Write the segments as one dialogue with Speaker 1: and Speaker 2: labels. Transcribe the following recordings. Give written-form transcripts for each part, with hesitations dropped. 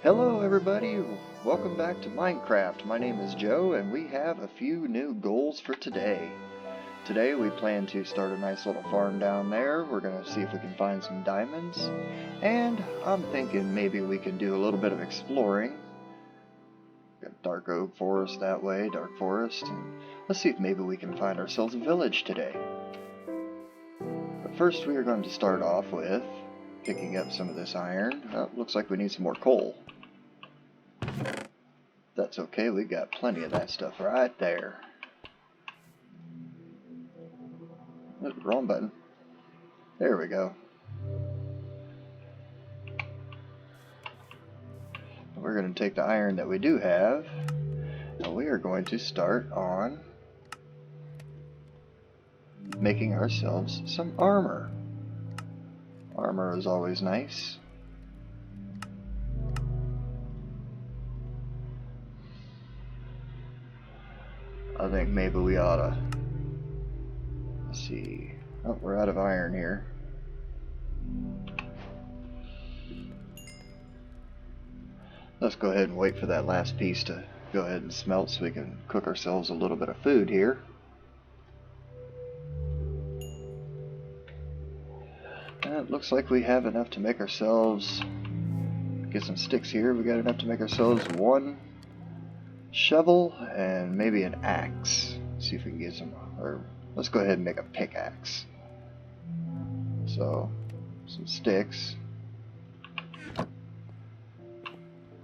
Speaker 1: Hello everybody, welcome back to Minecraft. My name is Joe and we have a few new goals for today. Today we plan to start a nice little farm down there. We're going to see if we can find some diamonds. And I'm thinking maybe we can do a little bit of exploring. Got dark oak forest that way, dark forest. And let's see if maybe we can find ourselves a village today. But first we are going to start off with picking up some of this iron. Looks like we need some more coal. That's okay, we got plenty of that stuff right there. Wrong button. There we go. We're going to take the iron that we do have, and we are going to start on making ourselves some armor. Armor is always nice. I think maybe we ought to, let's see, oh, we're out of iron here. Let's go ahead and wait for that last piece to go ahead and smelt so we can cook ourselves a little bit of food here. And it looks like we have enough to make ourselves, get some sticks here, we got enough to make ourselves one shovel and maybe an axe. See if we can get some, or let's go ahead and make a pickaxe. So, some sticks,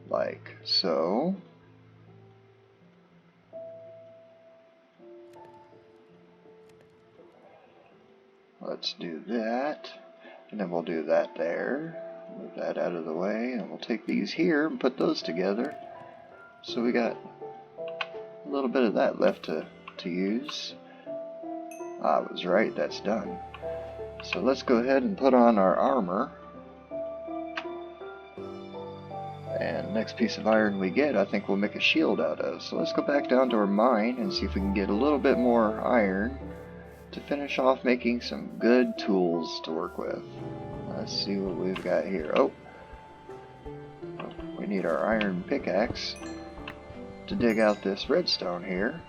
Speaker 1: like so. Let's do that, and then we'll do that there. Move that out of the way, and we'll take these here and put those together. So we got a little bit of that left to use. I was right, that's done. So let's go ahead and put on our armor. And next piece of iron we get, I think we'll make a shield out of. So let's go back down to our mine and see if we can get a little bit more iron to finish off making some good tools to work with. Let's see what we've got here. Oh, we need our iron pickaxe to dig out this redstone here.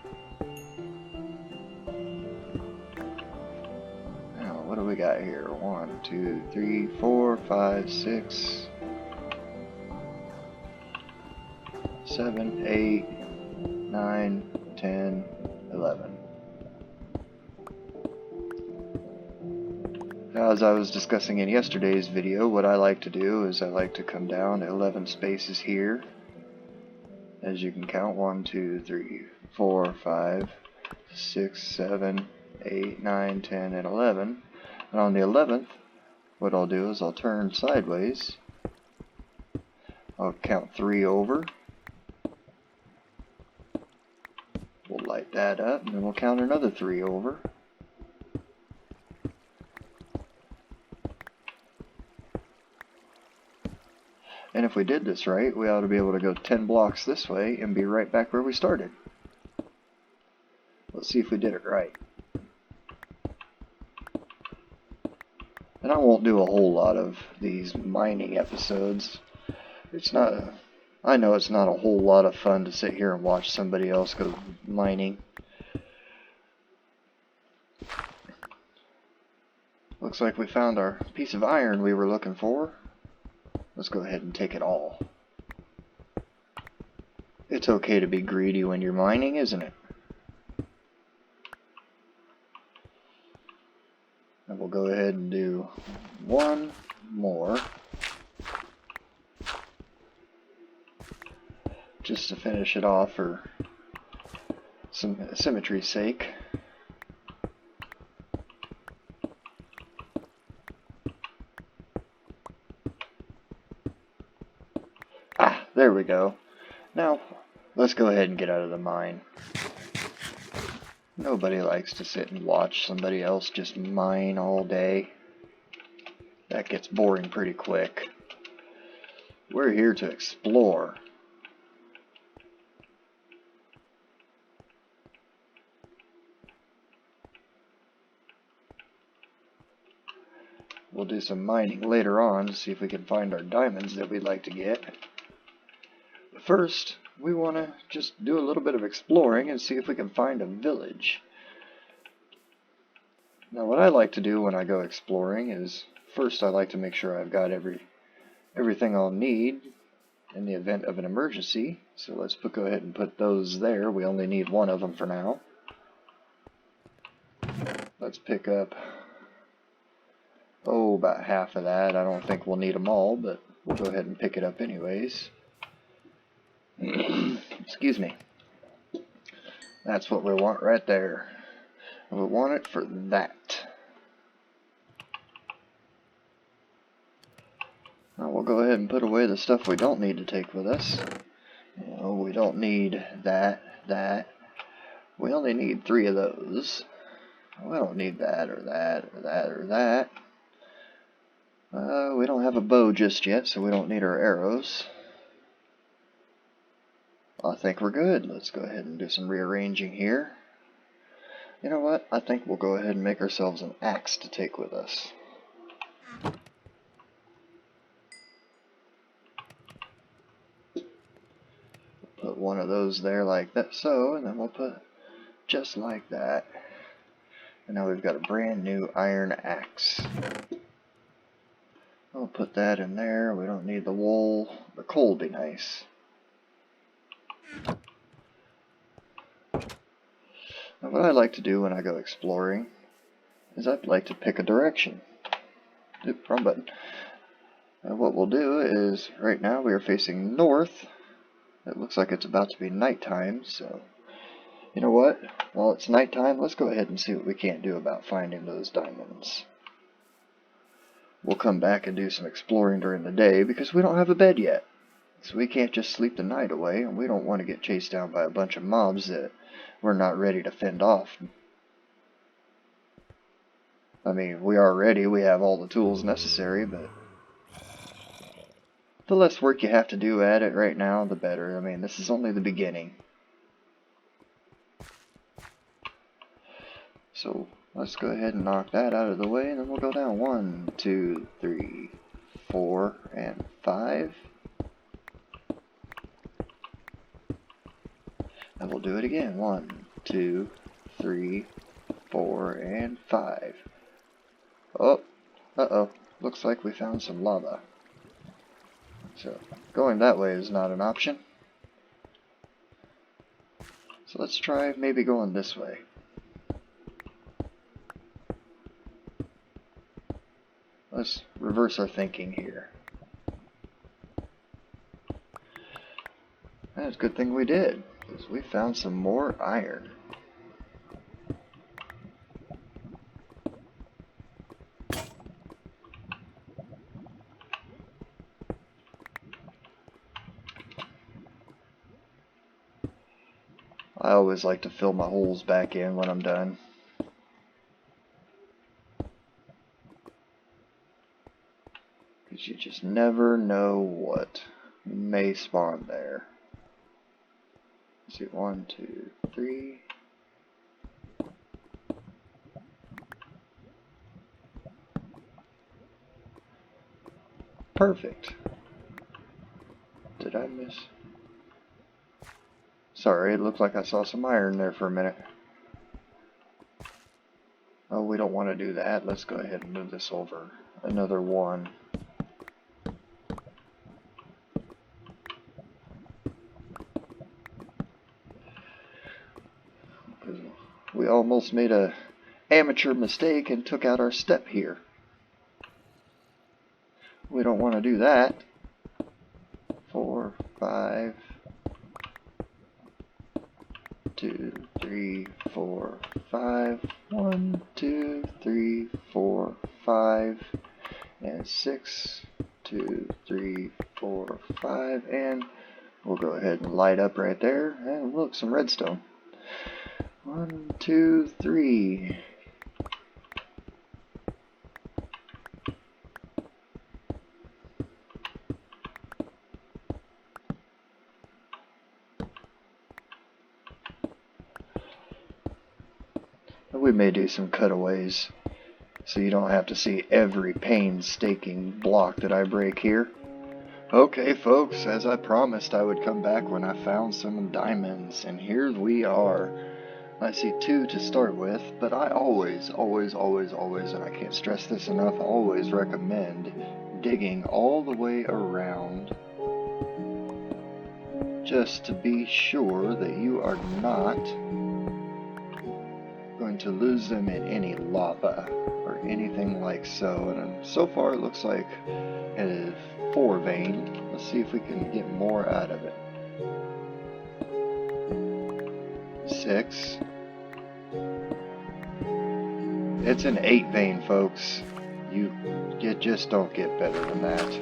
Speaker 1: Now, what do we got here? 1, 2, 3, 4, 5, 6, 7, 8, 9, 10, 11. Now, as I was discussing in yesterday's video, what I like to do is I like to come down 11 spaces here. As you can count, 1, 2, 3, 4, 5, 6, 7, 8, 9, 10, and 11. And on the 11th, what I'll do is I'll turn sideways. I'll count 3 over. We'll light that up, and then we'll count another 3 over. And if we did this right, we ought to be able to go 10 blocks this way and be right back where we started. Let's see if we did it right. And I won't do a whole lot of these mining episodes. I know it's not a whole lot of fun to sit here and watch somebody else go mining. Looks like we found our piece of iron we were looking for. Let's go ahead and take it all. It's okay to be greedy when you're mining, isn't it? And we'll go ahead and do one more, just to finish it off for some symmetry's sake. There we go. Now, let's go ahead and get out of the mine. Nobody likes to sit and watch somebody else just mine all day. That gets boring pretty quick. We're here to explore. We'll do some mining later on to see if we can find our diamonds that we'd like to get. first, we want to just do a little bit of exploring and see if we can find a village. Now what I like to do when I go exploring is, first I like to make sure I've got everything I'll need in the event of an emergency. So let's go ahead and put those there. We only need one of them for now. Let's pick up, about half of that. I don't think we'll need them all, but we'll go ahead and pick it up anyways. Excuse me. That's what we want right there. We want it for that. Now we'll go ahead and put away the stuff we don't need to take with us. We don't need that. We only need 3 of those. We don't need that or that or that or that. We don't have a bow just yet, so we don't need our arrows. I think we're good. Let's go ahead and do some rearranging here. You know what? I think we'll go ahead and make ourselves an axe to take with us. Put one of those there like that, so, and then we'll put just like that. And now we've got a brand new iron axe. I'll put that in there. We don't need the wool. The coal will be nice. Now what I like to do when I go exploring is I'd like to pick a direction. Oop, wrong button. What we'll do is, right now we are facing north. It looks like it's about to be nighttime, so you know what? While it's nighttime, let's go ahead and see what we can't do about finding those diamonds. We'll come back and do some exploring during the day because we don't have a bed yet. So we can't just sleep the night away, and we don't want to get chased down by a bunch of mobs that we're not ready to fend off. I mean, we are ready, we have all the tools necessary, but the less work you have to do at it right now, the better. I mean, this is only the beginning. So let's go ahead and knock that out of the way, and then we'll go down 1, 2, 3, 4, and 5. And we'll do it again. 1, 2, 3, 4, and 5. Oh, uh-oh. Looks like we found some lava. So, going that way is not an option. So let's try maybe going this way. Let's reverse our thinking here. That's a good thing we did, because we found some more iron. I always like to fill my holes back in when I'm done. Because you just never know what may spawn there. Let's see, 1, 2, 3. Perfect. Did I miss? Sorry, it looked like I saw some iron there for a minute. Oh, we don't want to do that. Let's go ahead and move this over. Another 1. We almost made a amateur mistake and took out our step here. We don't want to do that. 4, 5, 2, 3, 4, 5. 1, 2, 3, 4, 5, and 6, 2, 3, 4, 5, and we'll go ahead and light up right there. And look, some redstone. 1, 2, 3. We may do some cutaways so you don't have to see every painstaking block that I break here. Okay folks, as I promised I would come back when I found some diamonds, and here we are. I see 2 to start with, but I always, and I can't stress this enough, always recommend digging all the way around just to be sure that you are not going to lose them in any lava or anything like so. And so far it looks like it is 4 vein. Let's see if we can get more out of it. 6. It's an 8 vein, folks. You just don't get better than that.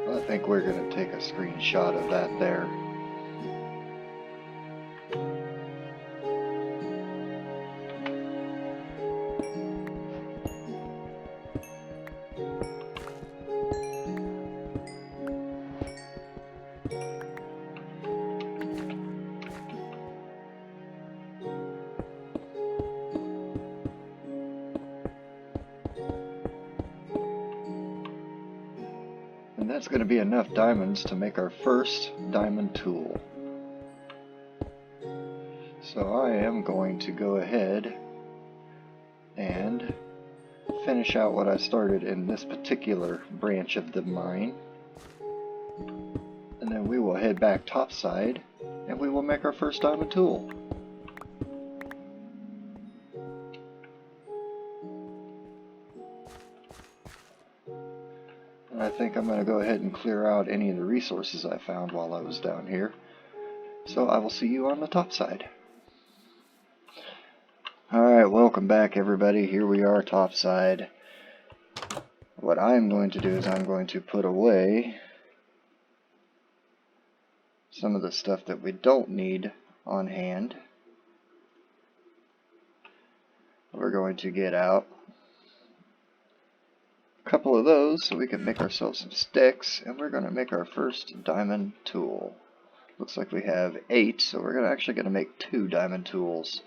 Speaker 1: I think we're going to take a screenshot of that there. And that's going to be enough diamonds to make our first diamond tool. So I am going to go ahead and finish out what I started in this particular branch of the mine. And then we will head back topside and we will make our first diamond tool. And I think I'm going to go ahead and clear out any of the resources I found while I was down here. So I will see you on the top side. Alright, welcome back everybody. Here we are topside. What I'm going to do is I'm going to put away some of the stuff that we don't need on hand. We're going to get out a couple of those so we can make ourselves some sticks, and we're going to make our first diamond tool. Looks like we have 8, so we're actually going to make 2 diamond tools.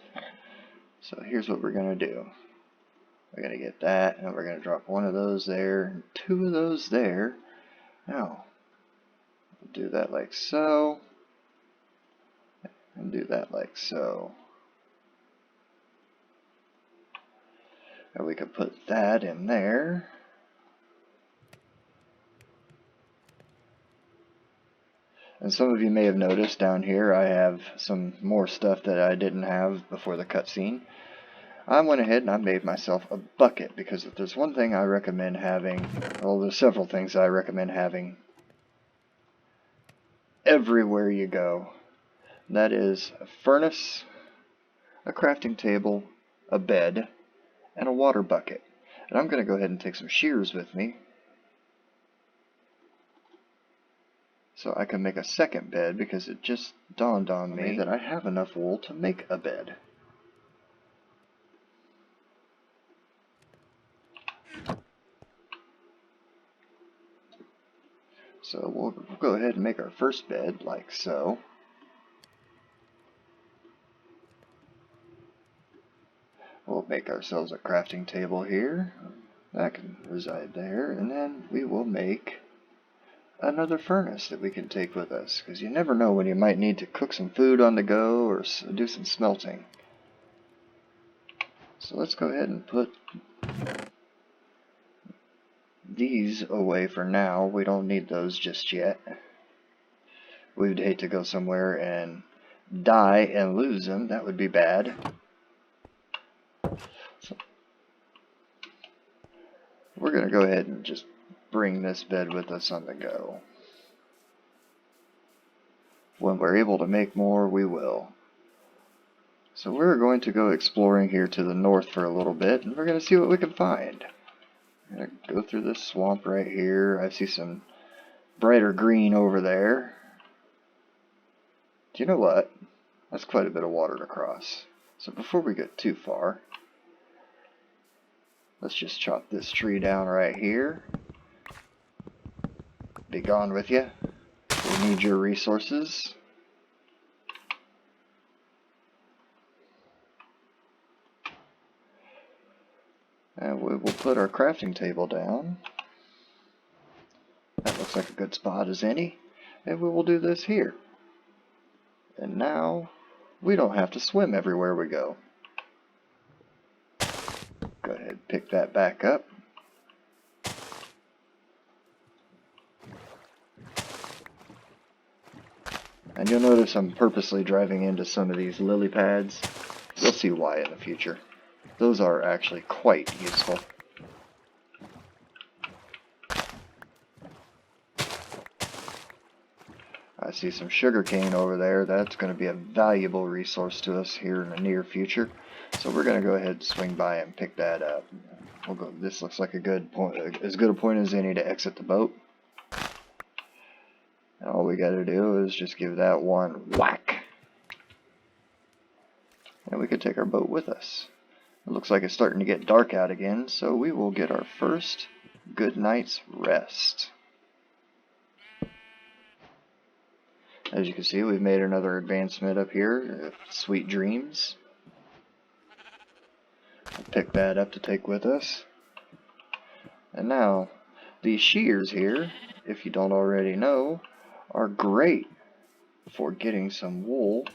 Speaker 1: So here's what we're going to do. We're going to get that, and we're going to drop 1 of those there, and 2 of those there. Now, we'll do that like so, and do that like so. And we can put that in there. And some of you may have noticed down here I have some more stuff that I didn't have before the cutscene. I went ahead and I made myself a bucket, because if there's one thing I recommend having, well, there's several things I recommend having everywhere you go. That is a furnace, a crafting table, a bed, and a water bucket. And I'm going to go ahead and take some shears with me, so I can make a second bed, because it just dawned on me that I have enough wool to make a bed. So we'll go ahead and make our first bed like so. We'll make ourselves a crafting table here. That can reside there, and then we will make another furnace that we can take with us, because you never know when you might need to cook some food on the go or do some smelting. So let's go ahead and put these away for now. We don't need those just yet. We would hate to go somewhere and die and lose them. That would be bad. So we're going to go ahead and just bring this bed with us on the go. When we're able to make more, we will. So we're going to go exploring here to the north for a little bit, and we're going to see what we can find. I'm going to go through this swamp right here. I see some brighter green over there. Do you know what? That's quite a bit of water to cross. So before we get too far, let's just chop this tree down right here. Be gone with you. We need your resources. And we will put our crafting table down. That looks like a good spot as any. And we will do this here. And now we don't have to swim everywhere we go. Go ahead and pick that back up. And you'll notice I'm purposely driving into some of these lily pads. You'll see why in the future. Those are actually quite useful. I see some sugarcane over there. That's going to be a valuable resource to us here in the near future. So we're going to go ahead and swing by and pick that up. We'll go. This looks like a good point, as good a point as any to exit the boat. And all we got to do is just give that one whack. And we can take our boat with us. It looks like it's starting to get dark out again, so we will get our first good night's rest. As you can see, we've made another advancement up here, Sweet Dreams. We'll pick that up to take with us. And now, these shears here, if you don't already know, are great for getting some wool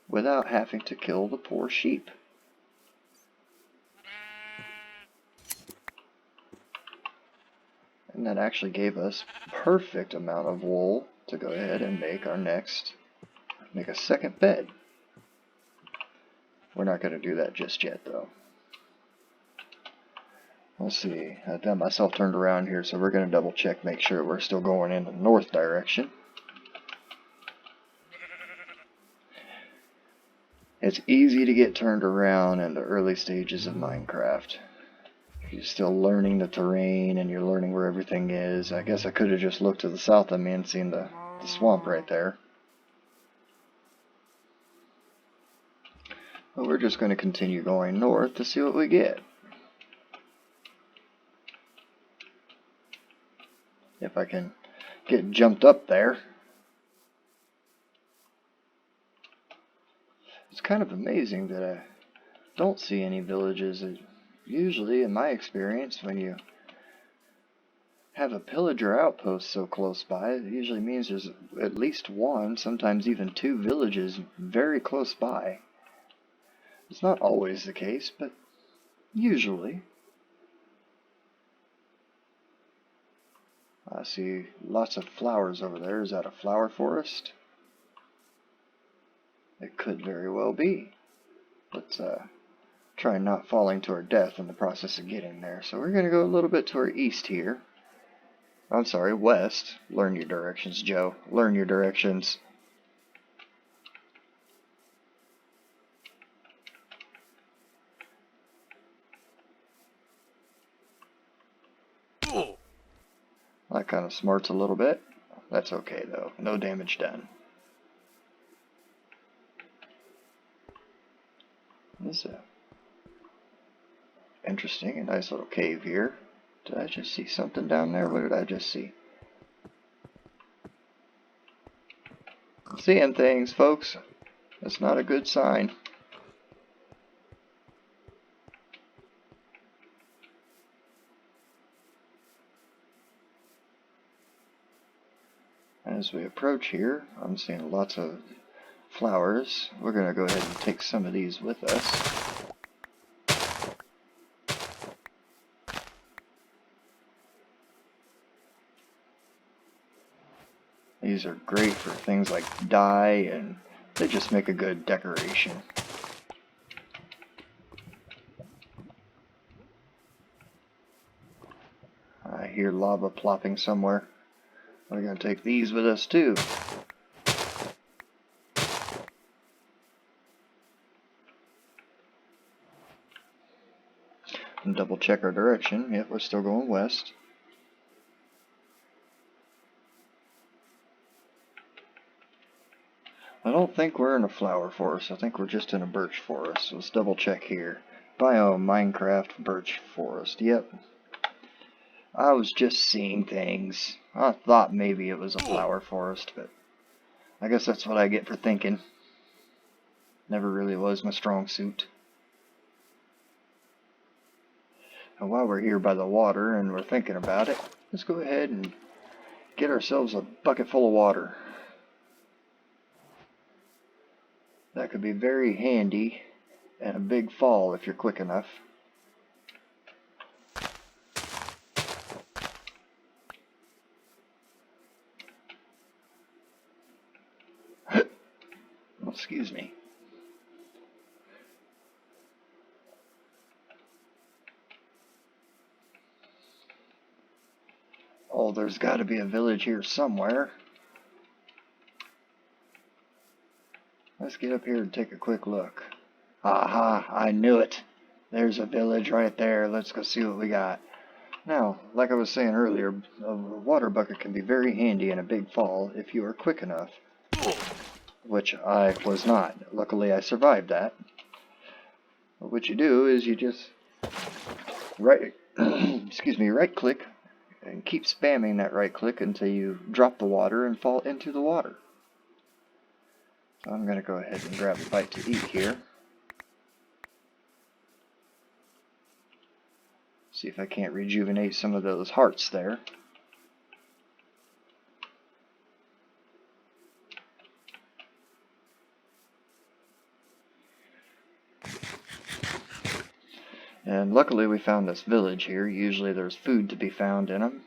Speaker 1: without having to kill the poor sheep. And that actually gave us perfect amount of wool to go ahead and make a second bed. We're not going to do that just yet though. Let's see, I've got myself turned around here, so we're going to double check, make sure we're still going in the north direction. It's easy to get turned around in the early stages of Minecraft. You're still learning the terrain and you're learning where everything is. I guess I could have just looked to the south of me and seen the swamp right there. But we're just going to continue going north to see what we get. If I can get jumped up there. It's kind of amazing that I don't see any villages. Usually, in my experience, when you have a pillager outpost so close by, it usually means there's at least one, sometimes even two villages very close by. It's not always the case, but usually. I see lots of flowers over there. Is that a flower forest? It could very well be. Let's try not falling to our death in the process of getting there. So we're going to go a little bit to our east here. I'm sorry, west. Learn your directions, Joe. Learn your directions. That kind of smarts a little bit. That's okay though. No damage done. This is interesting, a nice little cave here. Did I just see something down there? What did I just see? Seeing things, folks. That's not a good sign. As we approach here, I'm seeing lots of flowers. We're going to go ahead and take some of these with us. These are great for things like dye, and they just make a good decoration. I hear lava plopping somewhere. We're going to take these with us too. And double check our direction. Yep, we're still going west. I don't think we're in a flower forest. I think we're just in a birch forest. So let's double check here. Biome Minecraft birch forest. Yep. I was just seeing things. I thought maybe it was a flower forest, but I guess that's what I get for thinking. Never really was my strong suit. And while we're here by the water and we're thinking about it, let's go ahead and get ourselves a bucket full of water. That could be very handy in a big fall if you're quick enough. Excuse me. Oh, there's got to be a village here somewhere. Let's get up here and take a quick look. Aha, I knew it. There's a village right there. Let's go see what we got. Now, like I was saying earlier, a water bucket can be very handy in a big fall if you are quick enough. Which I was not. Luckily, I survived that. What you do is you just right click and keep spamming that right click until you drop the water and fall into the water. So I'm going to go ahead and grab a bite to eat here. See if I can't rejuvenate some of those hearts there. And luckily we found this village here. Usually there's food to be found in them.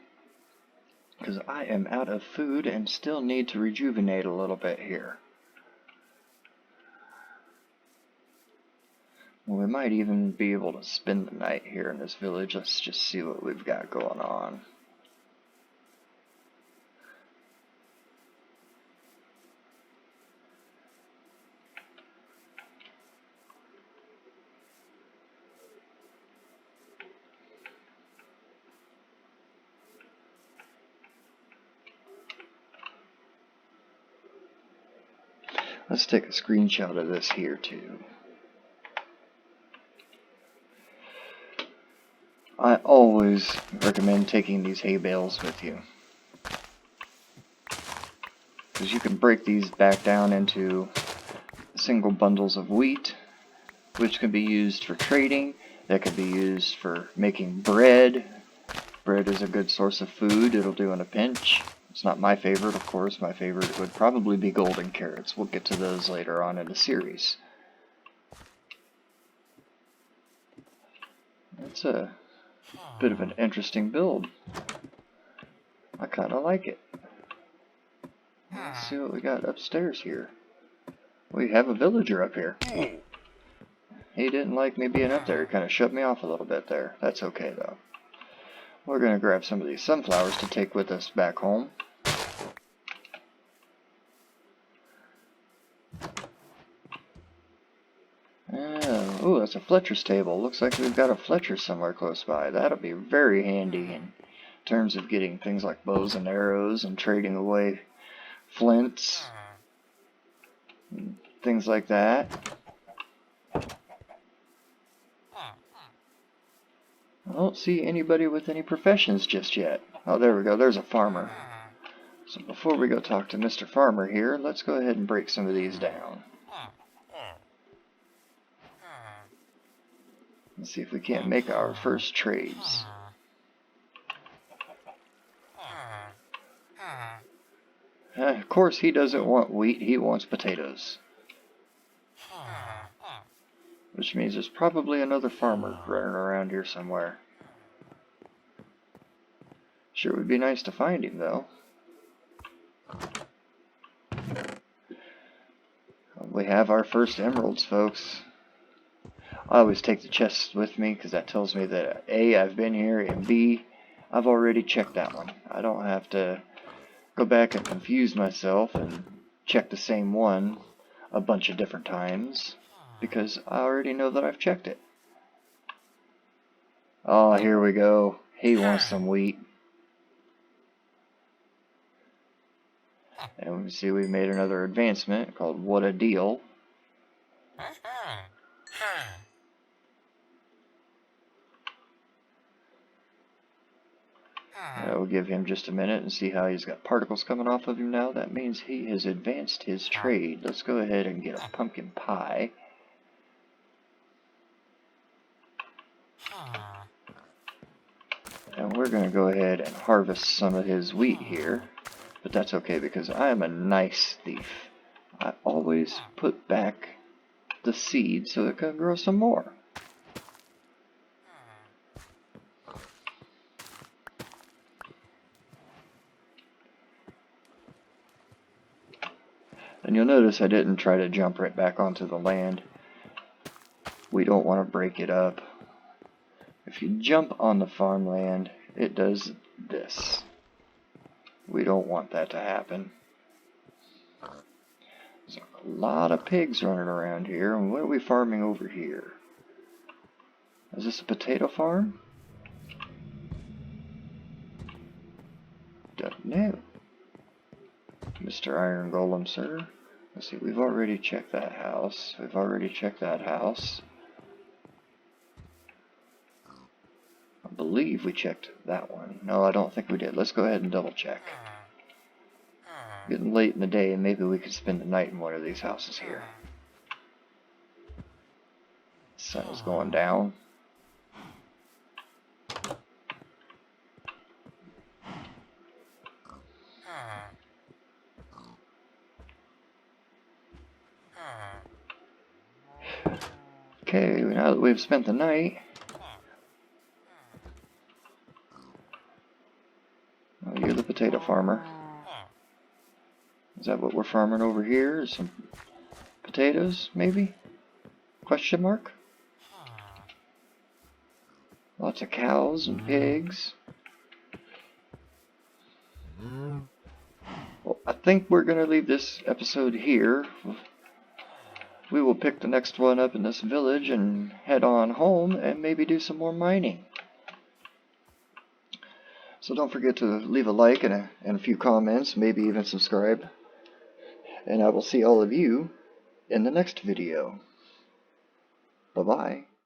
Speaker 1: Because I am out of food and still need to rejuvenate a little bit here. Well, we might even be able to spend the night here in this village. Let's just see what we've got going on. Let's take a screenshot of this here too. I always recommend taking these hay bales with you, because you can break these back down into single bundles of wheat, which can be used for trading. That could be used for making bread. Bread is a good source of food. It'll do in a pinch. It's not my favorite, of course. My favorite would probably be golden carrots. We'll get to those later on in the series. It's a bit of an interesting build. I kind of like it. Let's see what we got upstairs here. We have a villager up here. He didn't like me being up there. He kind of shut me off a little bit there. That's okay though. We're going to grab some of these sunflowers to take with us back home. Oh, that's a Fletcher's table. Looks like we've got a Fletcher somewhere close by. That'll be very handy in terms of getting things like bows and arrows and trading away flints and things like that. I don't see anybody with any professions just yet. Oh, there we go. There's a farmer. So before we go talk to Mr. Farmer here, let's go ahead and break some of these down. Let's see if we can't make our first trades. Of course, he doesn't want wheat, he wants potatoes. Which means there's probably another farmer running around here somewhere. Sure would be nice to find him, though. We have our first emeralds, folks. I always take the chests with me because that tells me that A, I've been here, and B, I've already checked that one. I don't have to go back and confuse myself and check the same one a bunch of different times because I already know that I've checked it. Oh, here we go. He wants some wheat. And we see we made another advancement called What a Deal. We'll give him just a minute and see how he's got particles coming off of him now. That means he has advanced his trade. Let's go ahead and get a pumpkin pie. And we're going to go ahead and harvest some of his wheat here. But that's okay because I am a nice thief. I always put back the seed so it can grow some more. And you'll notice I didn't try to jump right back onto the land. We don't want to break it up. If you jump on the farmland, it does this. We don't want that to happen. There's a lot of pigs running around here. And what are we farming over here? Is this a potato farm? Don't know. Mr. Iron Golem, sir. Let's see, we've already checked that house. We've already checked that house. I believe we checked that one. No, I don't think we did. Let's go ahead and double check. Getting late in the day, and maybe we could spend the night in one of these houses here. The sun is going down. Okay, now that we've spent the night, oh, you're the potato farmer. Is that what we're farming over here? Some potatoes, maybe? Question mark? Lots of cows and pigs. Well, I think we're going to leave this episode here. We will pick the next one up in this village and head on home and maybe do some more mining. So don't forget to leave a like and a few comments, maybe even subscribe. And I will see all of you in the next video. Bye-bye.